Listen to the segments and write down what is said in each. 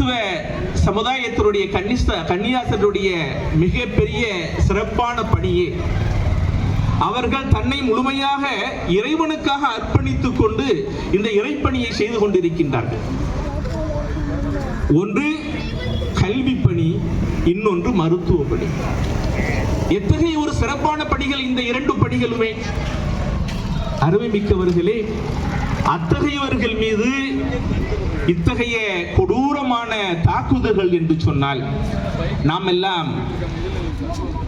கிறிஸ்துவ சமுதாயத்தினுடைய கன்னியாஸ்திரியுடைய மிகப்பெரிய சிறப்பான பணியே அவர்கள் தன்னை முழுமையாக இறைவனுக்காக அர்ப்பணித்துக் கொண்டு இந்த இறைப்பணியை செய்து கொண்டிருக்கின்றார்கள். ஒன்று கல்வி பணி, இன்னொன்று மருத்துவ பணி. எத்தகைய ஒரு சிறப்பான பணிகள் இந்த இரண்டு பணிகளுமே! அருமைமிக்கவர்களே, அத்தகையவர்கள் மீது இத்தகைய கொடூரமான தாக்குதல்கள் என்று சொன்னால் நாம் எல்லாம்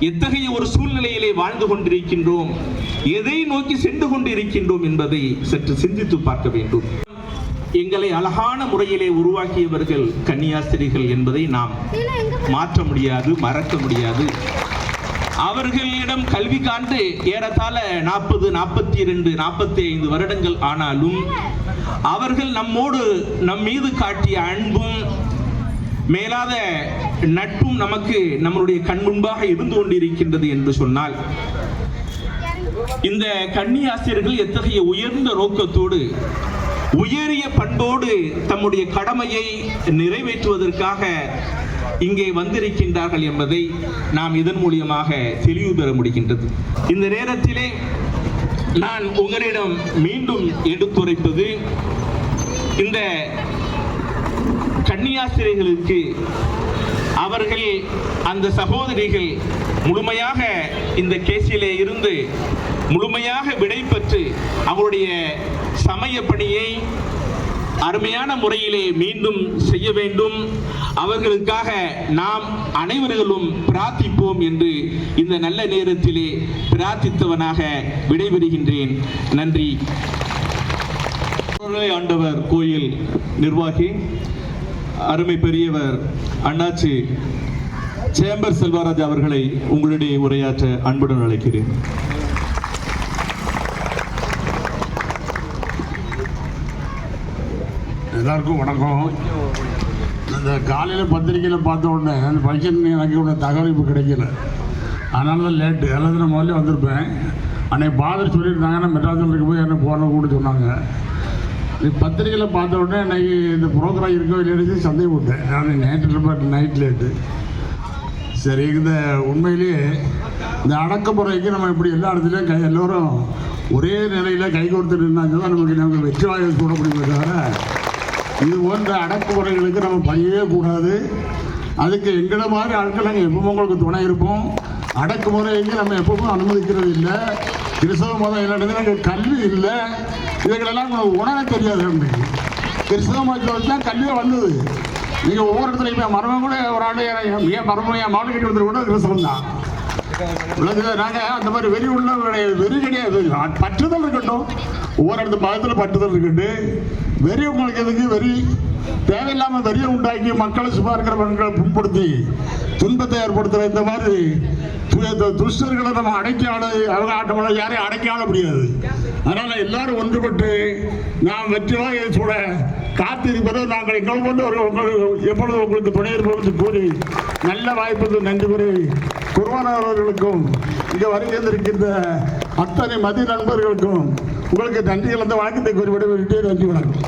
எத்தகைய ஒரு சூழ்நிலையிலே வாழ்ந்து கொண்டிருக்கின்றோம், எதை நோக்கி சென்று கொண்டிருக்கின்றோம் என்பதை சற்று சிந்தித்து பார்க்க வேண்டும். எங்களை அழகான முறையிலே உருவாக்கியவர்கள் கன்னியாஸ்திரிகள் என்பதை நாம் மாற்ற முடியாது, மறக்க முடியாது. அவர்களிடம் கல்வி காண்டு ஏறத்தாழ 40, 42, 45 வருடங்கள் ஆனாலும் அவர்கள் நம் மீது காட்டிய அன்பும் மேலாத நட்பும் நமக்கு நம்முடைய கண் முன்பாக இருந்து கொண்டிருக்கின்றது என்று சொன்னால், இந்த கன்னியாஸ்திரிகள் எத்தகைய உயர்ந்த நோக்கத்தோடு உயரிய பண்போடு தம்முடைய கடமையை நிறைவேற்றுவதற்காக இங்கே வந்திருக்கின்றார்கள் என்பதை நாம் இதன் மூலியமாக தெளிவு பெற முடிகின்றது. இந்த நேரத்திலே நான் உங்களிடம் மீண்டும் எடுத்துரைப்பது, இந்த கன்னியாஸ்திரிகளுக்கு அவர்கள் அந்த சகோதரிகள் முழுமையாக இந்த கேஸிலே இருந்து முழுமையாக விடை பெற்று அவருடைய சமய பணியை அருமையான முறையிலே மீண்டும் செய்ய வேண்டும். அவர்களுக்காக நாம் அனைவர்களும் பிரார்த்திப்போம் என்று இந்த நல்ல நேரத்திலே பிரார்த்தித்தவனாக விடைபெறுகின்றேன். நன்றி. ஆண்டவர் கோயில் நிர்வாகி அருமை பெரியவர் அண்ணாச்சி சேம்பர் செல்வராஜ் அவர்களை உங்களுடைய உரையாற்ற அன்புடன் அழைக்கிறேன். எல்லாருக்கும் வணக்கம். இந்த காலையில் பத்திரிக்கையில் பார்த்த உடனே அந்த ஃபங்க்ஷன் எனக்கு ஒன்று தகவல் இப்போ கிடைக்கல, அதனால தான் லேட்டு. அல்லது நான் முதல்ல வந்திருப்பேன். அன்னைக்கு பாதர் சொல்லியிருந்தாங்கன்னா மெட்ராஸில் இருக்க போய் என்ன போன கூட சொன்னாங்க. பத்திரிக்கையில் பார்த்த உடனே இன்னைக்கு இந்த ப்ரோக்ராம் இருக்கோ இல்லைன்னு சந்தேகப்பட்டேன். நான் நேற்று நைட் லேட்டு. சரி, இந்த உண்மையிலேயே இந்த அடக்குமுறைக்கு நம்ம இப்படி எல்லா இடத்துலையும் எல்லோரும் ஒரே நிலையில் கைகோர்த்து நின்னாச்சு தான் நமக்கு வெற்றி வாயில் கூட முடியுமே தவிர இது போன்ற அடக்குமுறைகளுக்கு நம்ம பணியவே கூடாது. அதுக்கு எங்களை மாதிரி ஆட்கள் நாங்கள் எப்பவும் உங்களுக்கு துணை இருப்போம். அடக்குமுறைக்கு நம்ம எப்பவும் அனுமதிக்கிறது இல்லை. கிறிஸ்தவ மதம் இல்லாட்டது நாங்கள் கல்வி இல்லை, இதுகளெல்லாம் உணர தெரியாது. கிறிஸ்தவ மதத்தில் தான் கல்வியே வந்தது. நீங்கள் ஒவ்வொரு இடத்துலையும் மரபம் கூட ஒரு ஆள் ஏன் மரபம் என் மாவட்ட கட்டி வந்து கூட கிறிஸ்தவம் தான் உலகத்தில். நாங்கள் அந்த மாதிரி வெறி உள்ள வெறி கிடையாது, பற்றுதல் இருக்கட்டும். ஒவ்வொரு இடத்து மதத்தில் பற்றுதல் இருக்கட்டு. வெறி உங்களுக்கு எதுக்கு வெறி? தேவையில்லாமல் வெறியை உண்டாக்கி மக்களை சும்மா இருக்கிற மக்களை புண்படுத்தி துன்பத்தை ஏற்படுத்துகிற இந்த மாதிரி துஷ்டர்களை நம்ம அடக்கி அவங்க ஆட்டமான யாரையும் அடக்கி ஆள முடியாது. அதனால் எல்லாரும் ஒன்றுபட்டு நாம் வெற்றிவாக சூட காத்திருப்பது நாங்கள் எங்களை கொண்டு எப்பொழுது உங்களுக்கு துணை இருப்போம் என்று கூறி நல்ல வாய்ப்புக்கு நன்றி கூறி குருவானவர்களுக்கும் இங்கே வருகின்ற அத்தனை மதி நண்பர்களுக்கும் உங்களுக்கு நன்றி கலந்த வணக்கத்தை கூறி விடைபெறுகிறேன். நன்றி, வணக்கம்.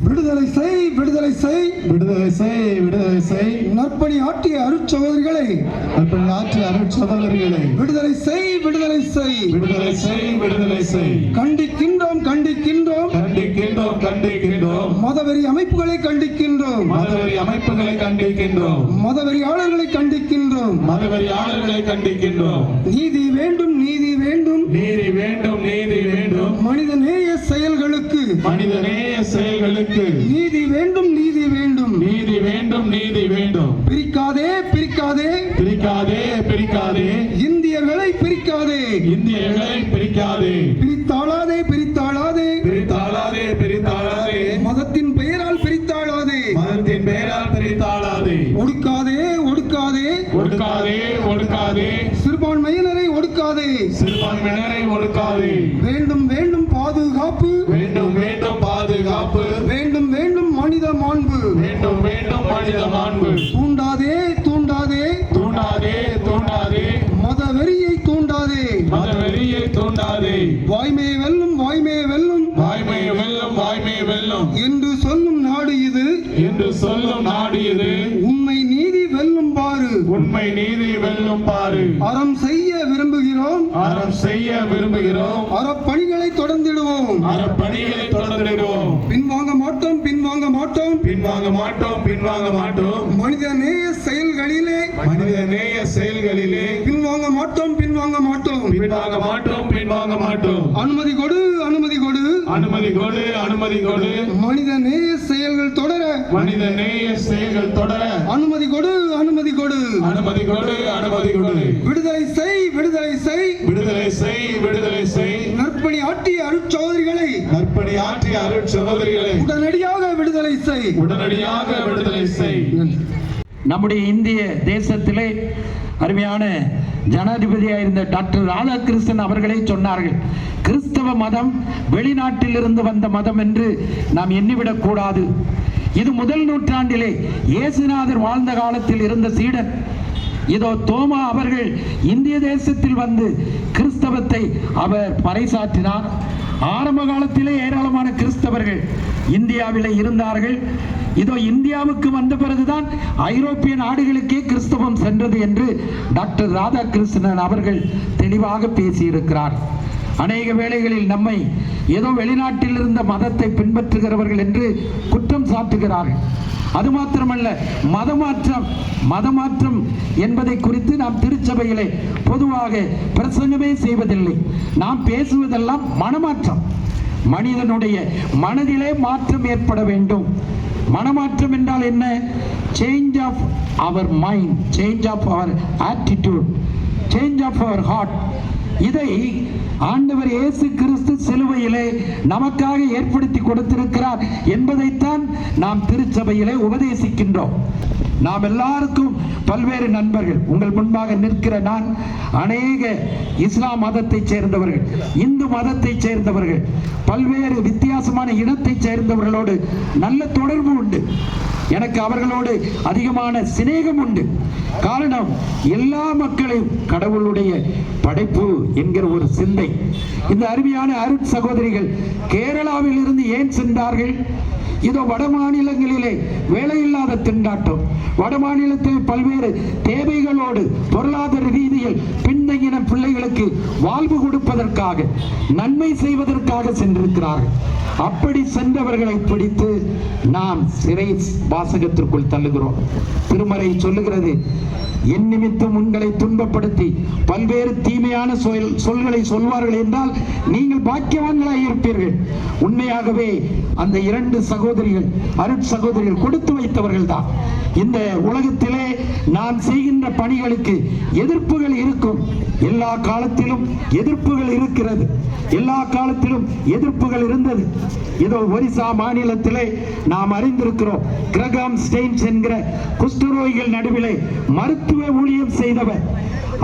விடுதலை செய், விடுதலை செய், விடுதலை செய், விடுதலை செய். நற்பணி ஆற்றிய அருட்சகோதரிகளை, நற்பணி ஆற்றிய அருட்சகோதரிகளை விடுதலை செய், விடுதலை செய், விடுதலை செய், விடுதலை செய். கண்டிக்கின்றோம், கண்டிக்கின்றோம், கண்டிக்கின்றோம், கண்டிக்கின்றோம். மதவெறி அமைப்புகளை கண்டிக்கின்றோம், மதவெறி அமைப்புகளை கண்டிக்கின்றோம். மதவெறியாளர்களை கண்டிக்கின்றோம், மதவெறியாளர்களை கண்டிக்கின்றோம். நீதி வேண்டும், நீதி வேண்டும், நீதி வேண்டும், நீதி வேண்டும். மனிதநேய செயல்களுக்கு, மனிதநேய செயல்களுக்கு நீதி வேண்டும், நீதி வேண்டும், நீதி வேண்டும், நீதி வேண்டும். பிரிக்காதே, பிரிக்காதே, பிரிக்காதே, பிரிக்காதே. இந்தியர்களை பிரிக்காதே, இந்தியர்களை பிரிக்காதே. பிரித்தாளாதே, பிரித்தாளாதே, பிரித்தாளாதே, பிரித்தாளாதே. மதத்தின் பெயரால் பிரித்தாளாதே, மதத்தின் பெயரால் பிரித்தாளாதே. ஒடுக்காதே, ஒடுக்காதே, ஒடுக்காதே, ஒடுக்காதே. சிறுபான்மையினரை ஒடுக்காதே, சிறுபான்மையினரை ஒடுக்காதே. வேண்டும், வேண்டும் பாதுகாப்பு, வேண்டும், வேண்டும் பாதுகாப்பு. வேண்டும், வேண்டும் மனித மாண்பு, வேண்டும், வேண்டும் மனித மாண்பு. தூண்டாதே, தூண்டாதே, தூண்டாதே, தூண்டாதே. மதவெறியை தூண்டாதே, மதவெறியை தூண்டாதே. வாய்மையை வெல்லும், வாய்மையை வெல்லும், வாய்மையை வெல்லும். வாய்மை வெல்லும் என்று சொல்லும் நாடு இது, என்று சொல்லும் நாடு இது. உண்மை நீதி வெல்லும் பாரு, உண்மை நீதி வெல்லும் பாரு. அறம் செய்ய விரும்புகிறோம், அறம் செய்ய விரும்புகிறோம். அறப்பணிகளை தொடர்ந்திடுவோம், அறப்பணிகளை தொடர்ந்திடுவோம். பின்வாங்க மாட்டோம், பின்வாங்க மாட்டோம், பின்வாங்க மாட்டோம், பின்வாங்க மாட்டோம். மனித நேய செயல்களிலே, மனித நேய செயல்களிலே பின்வாங்க மாட்டோம், பின்வாங்க மாட்டோம், பின்வாங்க மாட்டோம், பின்வாங்க மாட்டோம். அனுமதி கொடு, அனுமதி கொடு, அனுமதி கொடு, அனுமதி கொடு. மனித நேய செயல்கள் தொடர, மனித நேய செயல்கள் தொடர அனுமதி கொடு, அனுமதி கொடு, அனுமதி கொடு, அனுமதி கொடு. விடுதலை செய், விடுதலை செய், விடுதலை செய், விடுதலை செய். நற்பணி ஆற்றிய அருட்சகோதரிகளை நற்பணி ஆற்றிய அருட் சகோதரிகளை உடனடியாக விடுதலை செய், உடனடியாக விடுதலை செய். நம்முடைய இந்திய தேசத்திலே அருமையான ஜனாதிபதியாக இருந்த டாக்டர் ராதாகிருஷ்ணன் அவர்களே சொன்னார்கள், கிறிஸ்தவ மதம் வெளிநாட்டில் இருந்து வந்த மதம் என்று நாம் எண்ணிவிடக் கூடாது. இது முதல் நூற்றாண்டிலே இயேசுநாதர் வாழ்ந்த காலத்தில் இருந்த சீடன். இதோ தோமா அவர்கள் இந்திய தேசத்தில் வந்து கிறிஸ்தவத்தை அவர் பறைசாற்றினார். ஆரம்ப காலத்திலே ஏராளமான கிறிஸ்தவர்கள் இந்தியாவிலே இருந்தார்கள். இதோ இந்தியாவுக்கு வந்த பிறகுதான் ஐரோப்பிய நாடுகளுக்கே கிறிஸ்தவம் சென்றது என்று டாக்டர் ராதாகிருஷ்ணன் அவர்கள் தெளிவாக பேசியிருக்கிறார். அநேக வேளைகளில் நம்மை ஏதோ வெளிநாட்டில் இருந்த மதத்தை பின்பற்றுகிறவர்கள் என்று குற்றம் சாட்டுகிறார்கள். அது மாத்திரமல்ல, மதமாற்றம் என்பதை குறித்து நாம் திருச்சபையிலே பொதுவாக பிரசங்கமே செய்வதில்லை. நாம் பேசுவதெல்லாம் மனமாற்றம். மனிதனுடைய மனதிலே மாற்றம் ஏற்பட வேண்டும். மனமாற்றம் என்றால் என்ன? Change of our mind, change of our attitude, change of our heart. இதை ஆண்டவர் இயேசு கிறிஸ்து சிலுவையிலே நமக்காக ஏற்படுத்தி கொடுத்திருக்கிறார் என்பதைத்தான் நாம் திருச்சபையிலே உபதேசிக்கின்றோம். நாம் எல்லாருக்கும் பல்வேறு நண்பர்கள். உங்கள் முன்பாக நிற்கிற நான் அநேக இஸ்லாம் மதத்தைச் சேர்ந்தவர்கள், இந்து மதத்தைச் சேர்ந்தவர்கள், பல்வேறு வித்தியாசமான இனத்தைச் சேர்ந்தவர்களோடு நல்ல தொடர்பு உண்டு. எனக்கு அவர்களோடு அதிகமான சிநேகம் உண்டு. காரணம், எல்லா மக்களையும் கடவுளுடைய படைப்பு என்கிற ஒரு சிந்தை. இந்த அருமையான அருட் சகோதரிகள் கேரளாவில் இருந்து ஏன் சென்றார்கள்? இதோ வட மாநிலங்களிலே வேலையில்லாத திண்டாட்டம், வட மாநிலத்தில் பல்வேறு தேவைகளோடு பொருளாதார ரீதியில் பின்தங்கின பிள்ளைகளுக்கு வாழ்வு கொடுப்பதற்காக, நன்மை செய்வதற்காக சென்றிருக்கிறார்கள். அப்படி சென்றவர்களை பிடித்து நாம் சிறை வாசகத்திற்குள் தள்ளுகிறோம். திருமறை சொல்லுகிறது, என் நிமித்தம் உங்களை துன்பப்படுத்தி பல்வேறு தீமையான சொல்களை சொல்வார்கள் என்றால் நீங்கள் பாக்கியவான்களாய் இருப்பீர்கள். உண்மையாகவே அந்த இரண்டு சகோதரிகள், அருட் சகோதரிகள் கொடுத்து வைத்தவர்கள் தான். இந்த உலகத்திலே நாம் செய்கின்ற பணிகளுக்கு எதிர்ப்புகள் இருக்கும். எல்லா காலத்திலும் எதிர்ப்புகள் இருக்கிறது, எல்லா காலத்திலும் எதிர்ப்புகள் இருந்தது. இதோ ஒரிசா மாநிலத்திலே நாம் அறிந்திருக்கிறோம், கிரகாம் ஸ்டெயின்ஸ் என்கிற குஷ்டரோகிகள் நடுவிலே மருத்துவ ஊழியம் செய்தவர்.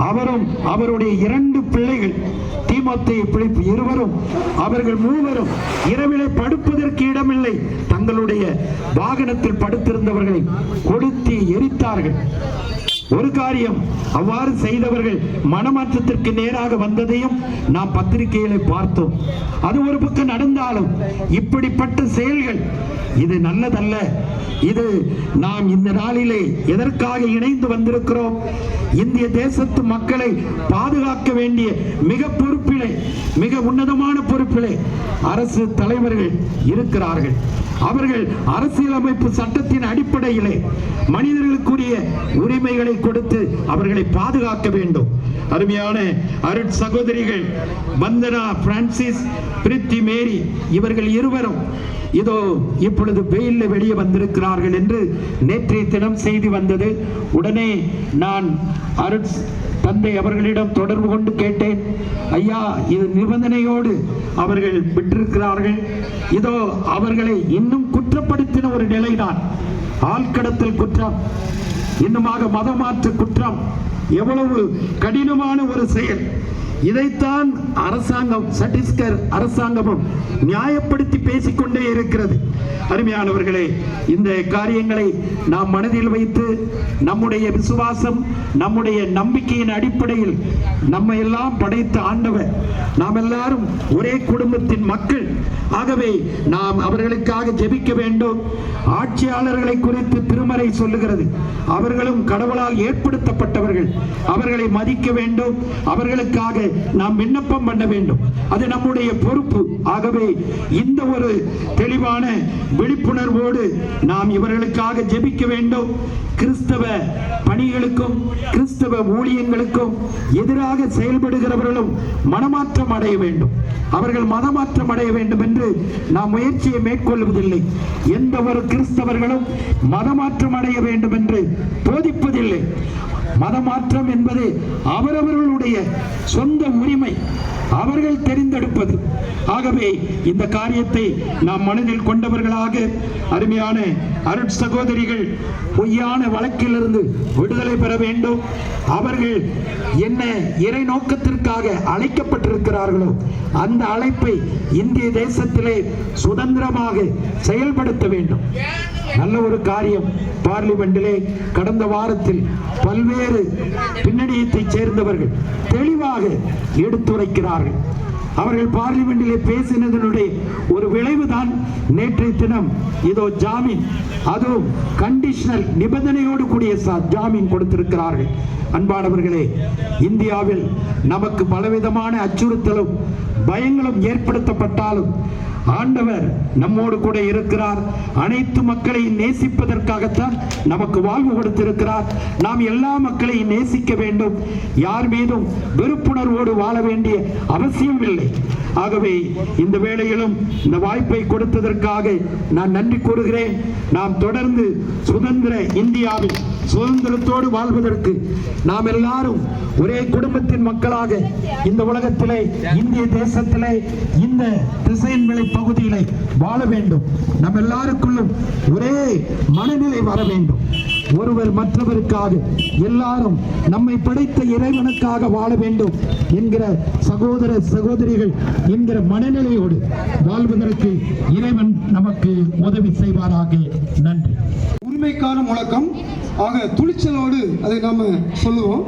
அவரும் அவருடைய இரண்டு பிள்ளைகள் தீமோத்தேயு பிலிப்பு இருவரும், அவர்கள் மூவரும் இரவிலே படுப்பதற்கு இடமில்லை, தங்களுடைய வாகனத்தில் படுத்திருந்தவர்களை கொடுத்து எரித்தார்கள். ஒரு காரியம், அவ்வாறு செய்தவர்கள் மனமாற்றத்திற்கு நேராக வந்ததையும் நாம் பத்திரிகைகளை பார்த்தோம். அது ஒரு பக்கம் நடந்தாலும் இப்படிப்பட்ட செயல்கள் இது நல்லதல்ல. இது நாம் இந்த நாளிலே எதற்காக இணைந்து வந்திருக்கிறோம்? இந்திய தேசத்து மக்களை பாதுகாக்க வேண்டிய மிக பொறுப்பிலே, மிக உன்னதமான பொறுப்பிலே அரசு தலைவர்கள் இருக்கிறார்கள். அவர்கள் அரசியலமைப்பு சட்டத்தின் அடிப்படையிலே மனிதர்களுக்குரிய உரிமைகளை கொடுத்து அவர்களை பாதுகாக்க வேண்டும். அருமையான அருட் சகோதரிகள் வந்தனா பிரான்சிஸ், பிரித்தி மேரி, இவர்கள் இருவரும் இதோ இப்பொழுது வெயிலில் வெளியே வந்திருக்கிறார்கள் என்று நேற்றைய தினம் செய்தி வந்தது. உடனே நான் அருட் தந்தை அவர்களிடம் தொடர்பு கொண்டு கேட்டேன், ஐயா, இது நிபந்தனையோடு அவர்கள் விட்டிருக்கிறார்கள். இதோ அவர்களை இன்னும் குற்றப்படுத்தின ஒரு நிலைதான். ஆள்கடத்தல் குற்றம், இன்னுமாக மதமாற்ற குற்றம், எவ்வளவு கடினமான ஒரு செயல். இதைத்தான் அரசாங்கம், சத்தீஸ்கர் அரசாங்கமும் நியாயப்படுத்தி பேசிக்கொண்டே இருக்கிறது. இருக்கிறது. அருமையானவர்களே, இந்த காரியங்களை நாம் மனதில் வைத்து நம்முடைய விசுவாசம், நம்முடைய நம்பிக்கையின் அடிப்படையில் நம்மை எல்லாம் படைத்த ஆண்டவர், நாம் எல்லாரும் ஒரே குடும்பத்தின் மக்கள். ஆகவே நாம் அவர்களுக்காக ஜெபிக்க வேண்டும். ஆட்சியாளர்களை குறித்து திருமறை சொல்லுகிறது, அவர்களும் கடவுளால் ஏற்படுத்தப்பட்டவர்கள், அவர்களை மதிக்க வேண்டும், அவர்களுக்காக நாம் விண்ணப்பம் பண்ண வேண்டும். அது நம்முடைய பொறுப்பு. ஆகவே இந்த ஒரு தெளிவான விழிப்புணர்வோடு நாம் இவர்களுக்காக ஜெபிக்க வேண்டும். கிறிஸ்தவ பணிகளுக்கும் கிறிஸ்தவ ஊழியங்களுக்கும் எதிராக செயல்படுகிறவர்களும் மனமாற்றம் அடைய வேண்டும். அவர்கள் மதமாற்றம் அடைய வேண்டும் என்று நாம் முயற்சியை மேற்கொள்வதில்லை. எந்த ஒரு கிறிஸ்தவர்களும் மதமாற்றம் அடைய வேண்டும் என்று போதிப்பதில்லை. மதமாற்றம் என்பது அவரவர்களுடைய சொந்த உரிமை, அவர்கள் தெரிந்தெடுப்பது. ஆகவே இந்த காரியத்தை நாம் மனதில் கொண்டவர்களாக, அருமையான அருட் சகோதரிகள் பொய்யான வழக்கிலிருந்து விடுதலை பெற வேண்டும். அவர்கள் என்ன இறை நோக்கத்திற்காக அழைக்கப்பட்டிருக்கிறார்களோ அந்த அழைப்பை இந்திய தேசத்திலே சுதந்திரமாக செயல்படுத்த வேண்டும். நல்ல ஒரு காரியம். பார்லிமெண்டிலே கடந்த வாரத்தில் பல்வேறு பின்னணியத்தை சேர்ந்தவர்கள் தெளிவாக எடுத்துரைக்கிறார்கள். அவர்கள் பார்லிமெண்டிலே பேசினதனுடைய ஒரு விளைவுதான் நேற்றைய தினம் இதோ ஜாமீன், அதுவும் கண்டிஷனல், நிபந்தனையோடு கூடிய ஜாமீன் கொடுத்திருக்கிறார்கள். அன்பானவர்களே, இந்தியாவில் நமக்கு பலவிதமான அச்சுறுத்தலும் பயங்களும் ஏற்படுத்தப்பட்டாலும் ஆண்டவர் நம்மோடு கூட இருக்கிறார். அனைத்து மக்களையும் நேசிப்பதற்காகத்தான் நமக்கு வாழ்வு கொடுத்திருக்கிறார். நாம் எல்லா மக்களையும் நேசிக்க வேண்டும். யார் மீதும் வெறுப்புணர்வோடு வாழ வேண்டிய அவசியம் இல்லை. ஆகவே இந்த வேளையிலும் இந்த வாய்ப்பை கொடுத்ததற்காக நான் நன்றி கூறுகிறேன். நாம் தொடர்ந்து சுதந்திர இந்தியாவில் சுதந்திரத்தோடு வாழ்வதற்கு நாம் எல்லாரும் ஒரே குடும்பத்தின் மக்களாக இந்த உலகத்திலே, இந்திய தேசத்திலே, இந்த திசையன்விளை பகுதியிலே வாழ வேண்டும். நம் எல்லாருக்குள்ளும் ஒரே மனநிலை வர வேண்டும். ஒருவர் மற்றவருக்காக, எல்லாரும் நம்மை படைத்த இறைவனுக்காக வாழ வேண்டும் என்கிற சகோதர சகோதரிகள் என்கிற மனநிலையோடு வாழ்வதற்கு இறைவன் நமக்கு உதவி செய்வாராக. நன்றி. உரிமைக்கான முழக்கம் ஆக துணிச்சலோடு அதை நாம சொல்லுவோம்.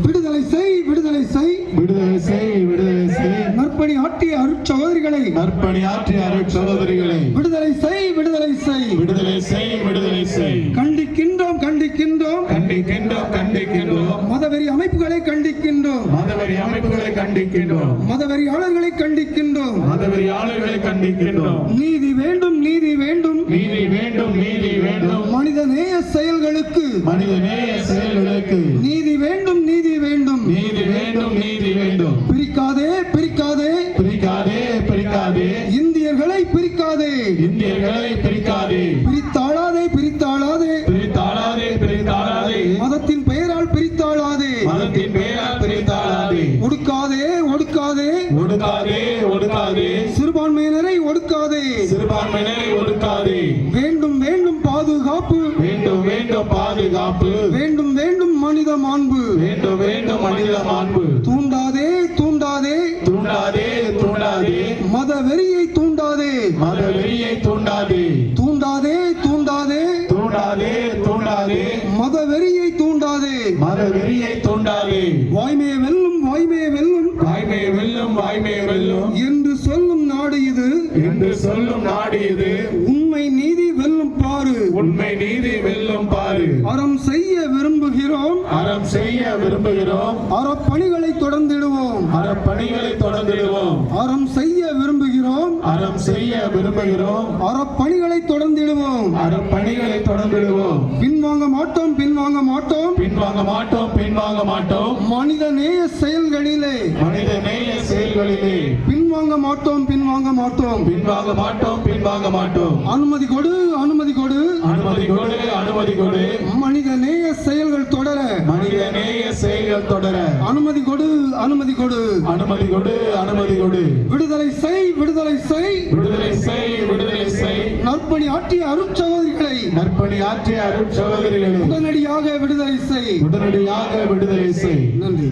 விடுதலை செய், விடுதலை செய், விடுதலை செய், விடுதலை செய். நற்பணி ஆற்றிய அருட்சகோதரிகளை, நற்பணி ஆற்றிய அருட்சகோதரிகளை விடுதலை செய், விடுதலை செய், விடுதலை செய், விடுதலை செய். கண்டிக்கின்றோம், கண்டிக்கின்றோம், கண்டிக்கின்றோம், கண்டிக்கின்றோம். மதவெறி அமைப்புகளை கண்டிக்கின்றோம், மதவெறி அமைப்புகளை கண்டிக்கின்றோம், மதவெறியாளர்களை கண்டிக்கின்றோம், மதவெறியாளர்களை கண்டிக்கின்றோம். நீதி வேண்டும், நீதி வேண்டும், நீதி வேண்டும், நீதி வேண்டும். மனிதநேய செயல்களுக்கு, மனிதநேய செயல்களுக்கு நீதி வேண்டும், நீதி வேண்டும், நீதி வேண்டும், நீதி வேண்டும். பிரிக்காதே, பிரிக்காதே, பிரிக்காதே, பிரிக்காதே. இந்தியர்களை பிரிக்காதே, இந்தியர்களை பிரிக்காதே, பிரித்தாளாதே, பிரித்தாளாதே, பிரித்தாளாதே, பிரித்தாளாதே. மதத்தின் பெயரால் பிரித்தாளாதே, மதத்தின் பெயரால் பிரித்தாளாதே. ஒடுக்காதே, ஒடுக்காதே, ஒடுக்காதே, ஒடுக்காதே. சிறுபான்மையினரை ஒடுக்காதே, சிறுபான்மையினரை ஒடுக்காதே. வேண்டும், வேண்டும் பாதுகாப்பு, வேண்டும், வேண்டும் பாதுகாப்பு. வேண்டும், வேண்டும் மனித மாண்பு, வேண்டும், வேண்டும் மனித மாண்பு. தூண்டாதே, தூண்டாதே, தூண்டாதே, தூண்டாதே. மத வெறியை தூண்டாதே, மத வெறியை தூண்டாதே. தூண்டாதே, தூண்டாதே, தூண்டாதே, தூண்டாதே. மத வெறியை தூண்டாதே, மத வெறியை தூண்டாதே. வாய்மையை வெல்லும், வாய்மையை வெல்லும், வாய்மையை வெல்லும், வாய்மையை வெல்லும் என்று சொல்லும் நாடு இது, என்று சொல்லும் நாடு இது. உண்மை நீதி வெல்லும் பாரு, உண்மை நீதி வெல்லும் பாரு. அறம் செய்ய விரும்புகிறோம், அறம் செய்ய விரும்புகிறோம், அறப்பணிகளை தொடர்ந்திடுவோம், அறப்பணிகளை தொடர்ந்திடுவோம். அறம் செய்ய விரும்புகிறோம், அறம் செய்ய விரும்புகிறோம், அறப்பணிகளை தொடர்ந்திடுவோம், அறப்பணிகளை தொடர்ந்திடுவோம். பின்வாங்க மாட்டோம், பின்வாங்க மாட்டோம், பின்வாங்க மாட்டோம், பின்வாங்க மாட்டோம். மனித நேய செயல்களிலே, மனித நேய செயல்களிலே பின்வாங்க மாட்டோம், பின்வாங்க மாட்டோம், பின்வாங்க மாட்டோம், பின்வாங்க மாட்டோம். அனுமதி கொடு, அனுமதி கொடு, அனுமதி கொடு, அனுமதி கொடு. மனித நேய செயல்கள் தொடர, மனித நேய செயல்கள் தொடர அனுமதி கொடு, அனுமதி கொடு, அனுமதி கொடு, அனுமதி கொடு. விடுதலை செய், விடுதலை செய், விடுதலை செய், விடுதலை செய். நற்பணி ஆற்றிய அருட்சகோதரிகளை நற்பணி ஆற்றிய அருட்சகோதரிகளை உடனடியாக விடுதலை செய், உடனடியாக விடுதலை செய். நன்றி.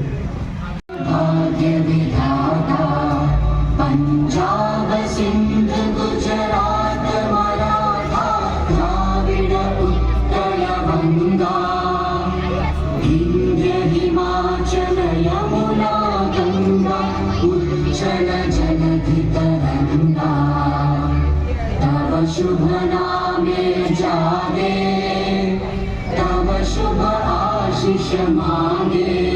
भाग्य विधाता पंजाब सिंध गुजरात शुभ नामे जागे, तब शुभ आशीष मांगे।